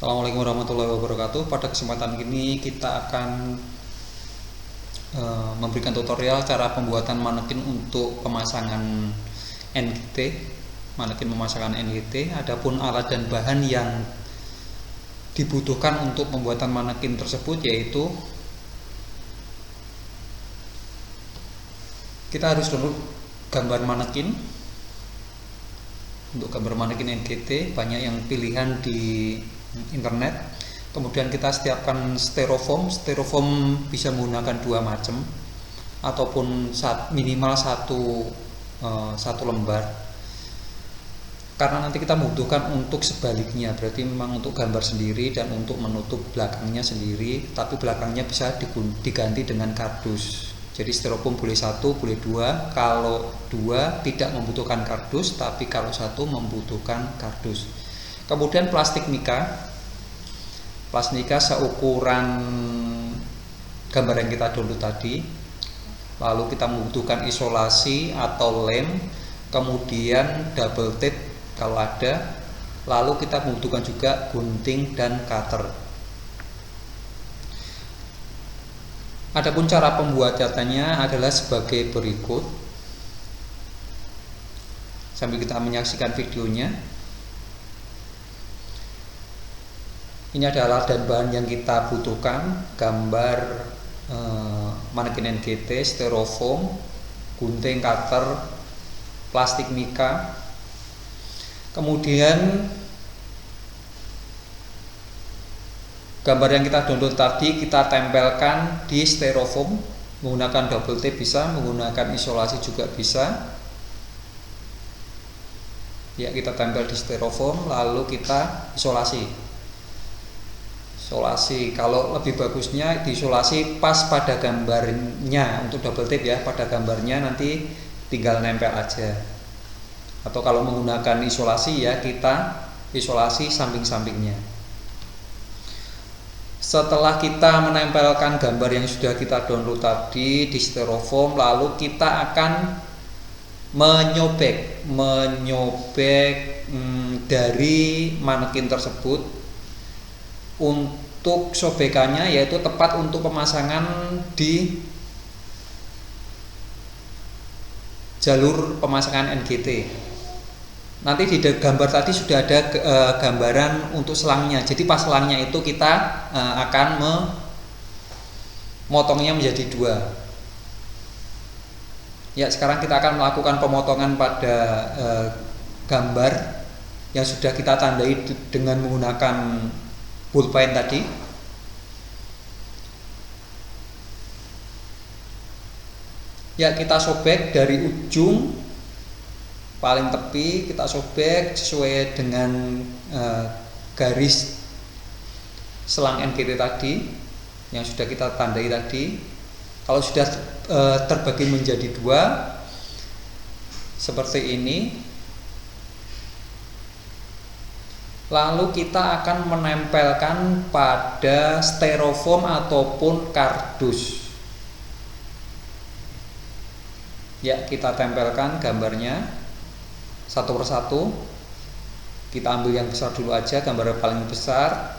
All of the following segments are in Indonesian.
Assalamualaikum warahmatullahi wabarakatuh. Pada kesempatan ini kita akan memberikan tutorial cara pembuatan manekin untuk pemasangan NGT, manekin pemasangan NGT. Adapun alat dan bahan yang dibutuhkan untuk pembuatan manekin tersebut yaitu kita harus download gambar manekin. Untuk gambar manekin NGT banyak yang pilihan di internet. Kemudian kita setiapkan styrofoam. Styrofoam bisa menggunakan dua macam ataupun minimal satu lembar, karena nanti kita membutuhkan untuk sebaliknya, berarti memang untuk gambar sendiri dan untuk menutup belakangnya sendiri, tapi belakangnya bisa diganti dengan kardus. Jadi styrofoam boleh satu, boleh dua. Kalau dua tidak membutuhkan kardus, tapi kalau satu membutuhkan kardus. Kemudian plastik mika seukuran gambar yang kita download tadi. Lalu kita membutuhkan isolasi atau lem, kemudian double tape kalau ada. Lalu kita membutuhkan juga gunting dan cutter. Adapun cara pembuatannya adalah sebagai berikut. Sambil kita menyaksikan videonya. Ini adalah alat dan bahan yang kita butuhkan: gambar manekin NGT, styrofoam, gunting, cutter, plastik mika. Kemudian gambar yang kita download tadi kita tempelkan di styrofoam menggunakan double tape, bisa menggunakan isolasi juga bisa. Ya, kita tempel di styrofoam lalu kita isolasi. Kalau lebih bagusnya diisolasi pas pada gambarnya. Untuk double tape ya, pada gambarnya nanti tinggal nempel aja. Atau kalau menggunakan isolasi ya, kita isolasi samping-sampingnya. Setelah kita menempelkan gambar yang sudah kita download tadi di styrofoam, lalu kita akan menyobek dari manekin tersebut. Untuk sobekannya yaitu tepat untuk pemasangan di jalur pemasangan NGT. Nanti di gambar tadi sudah ada gambaran untuk selangnya. Jadi pas selangnya itu kita akan memotongnya menjadi dua. Ya, sekarang kita akan melakukan pemotongan pada gambar yang sudah kita tandai dengan menggunakan pulpen tadi. Ya, kita sobek dari ujung paling tepi, kita sobek sesuai dengan garis selang NGT tadi yang sudah kita tandai tadi. Kalau sudah terbagi menjadi dua seperti ini, lalu kita akan menempelkan pada styrofoam ataupun kardus. Ya, kita tempelkan gambarnya satu persatu. Kita ambil yang besar dulu aja, gambar yang paling besar.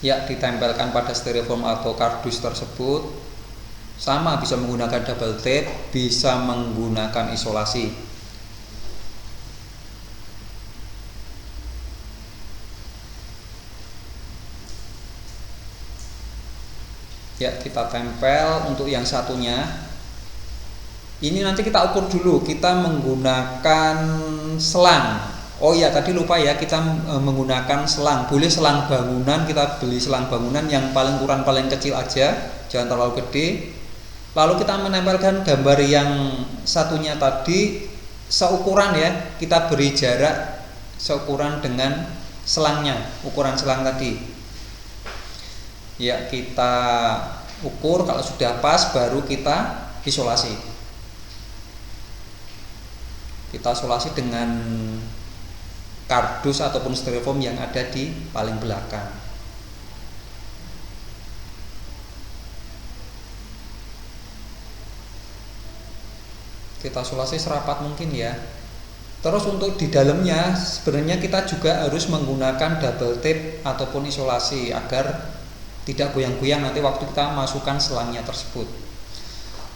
Ya, ditempelkan pada styrofoam atau kardus tersebut. Sama, bisa menggunakan double tape, bisa menggunakan isolasi. Ya, kita tempel. Untuk yang satunya ini nanti kita ukur dulu, kita menggunakan selang. Oh ya, tadi lupa ya, kita menggunakan selang. Boleh selang bangunan, kita beli selang bangunan yang paling ukuran paling kecil aja, jangan terlalu gede. Lalu kita menempelkan gambar yang satunya tadi seukuran ya, kita beri jarak seukuran dengan selangnya, ukuran selang tadi. Ya, kita ukur, kalau sudah pas baru kita isolasi. Kita isolasi dengan kardus ataupun styrofoam yang ada di paling belakang. Kita isolasi serapat mungkin ya. Terus untuk di dalamnya sebenarnya kita juga harus menggunakan double tape ataupun isolasi agar tidak goyang-goyang nanti waktu kita masukkan selangnya tersebut.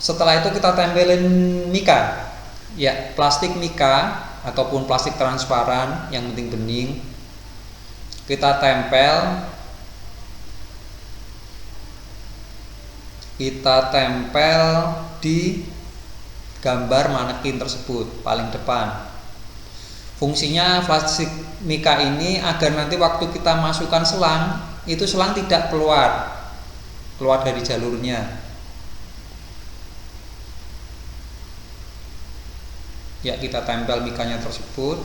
Setelah itu kita tempelin mika, ya plastik mika ataupun plastik transparan, yang penting bening. Kita tempel di gambar manekin tersebut paling depan. Fungsinya plastik mika ini agar nanti waktu kita masukkan selang, itu selang tidak keluar dari jalurnya. Ya, kita tempel mikanya tersebut.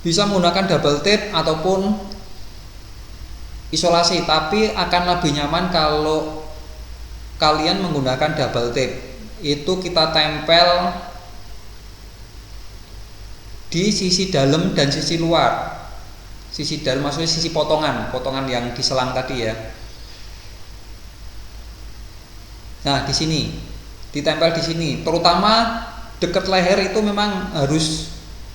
Bisa menggunakan double tape ataupun isolasi, tapi akan lebih nyaman kalau kalian menggunakan double tape. Itu kita tempel di sisi dalam dan sisi luar. Sisi dalam maksudnya sisi potongan yang diselang tadi ya. Nah, di sini ditempel di sini, terutama dekat leher itu memang harus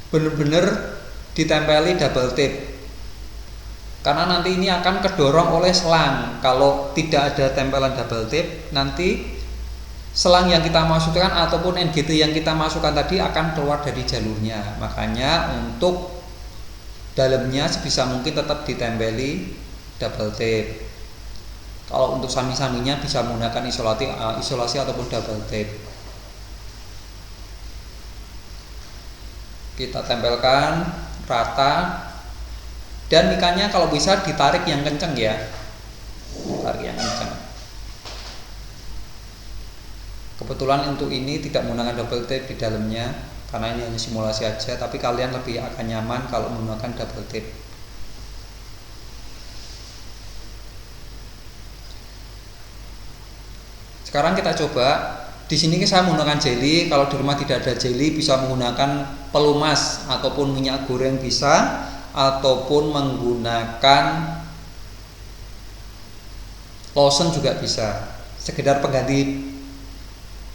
benar-benar ditempeli double tape. Karena nanti ini akan kedorong oleh selang. Kalau tidak ada tempelan double tape, nanti selang yang kita masukkan ataupun NGT yang kita masukkan tadi akan keluar dari jalurnya. Makanya untuk dalamnya sebisa mungkin tetap ditempeli double tape. Kalau untuk sami-saminya bisa menggunakan isolasi ataupun double tape. Kita tempelkan rata. Dan mikanya kalau bisa ditarik yang kenceng ya, tarik yang kenceng. Kebetulan untuk ini tidak menggunakan double tape di dalamnya karena ini hanya simulasi aja, tapi kalian lebih akan nyaman kalau menggunakan double tape. Sekarang kita coba. Di sini saya menggunakan jelly. Kalau di rumah tidak ada jelly, bisa menggunakan pelumas ataupun minyak goreng bisa, ataupun menggunakan lotion juga bisa, sekedar pengganti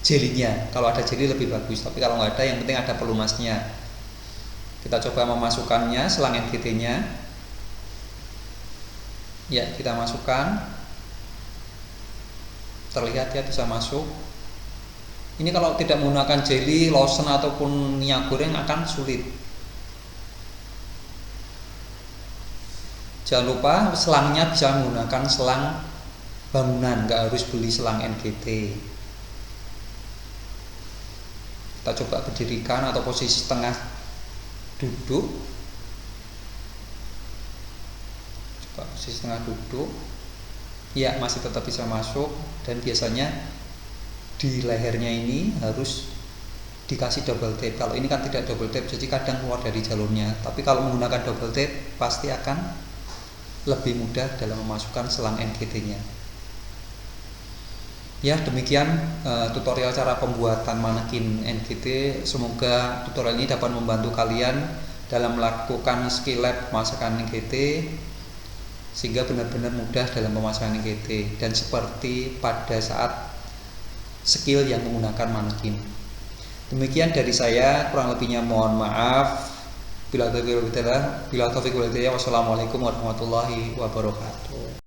jelinya. Kalau ada jeli lebih bagus, tapi kalau nggak ada yang penting ada pelumasnya. Kita coba memasukkannya selang NGT nya ya, kita masukkan, terlihat ya bisa masuk. Ini kalau tidak menggunakan jeli, lotion ataupun minyak goreng akan sulit. Jangan lupa selangnya bisa menggunakan selang bangunan, nggak harus beli selang NGT. Kita coba berdirikan atau posisi tengah duduk. Coba posisi tengah duduk. Ya, masih tetap bisa masuk. Dan biasanya di lehernya ini harus dikasih double tape. Kalau ini kan tidak double tape, jadi kadang keluar dari jalurnya. Tapi kalau menggunakan double tape pasti akan lebih mudah dalam memasukkan selang NGT-nya. Ya, demikian tutorial cara pembuatan manekin NGT. Semoga tutorial ini dapat membantu kalian dalam melakukan skill lab pemasangan NGT sehingga benar-benar mudah dalam pemasangan NGT dan seperti pada saat skill yang menggunakan manekin. Demikian dari saya, kurang lebihnya mohon maaf. Bila taufiq wal hidayah, wassalamualaikum warahmatullahi wabarakatuh.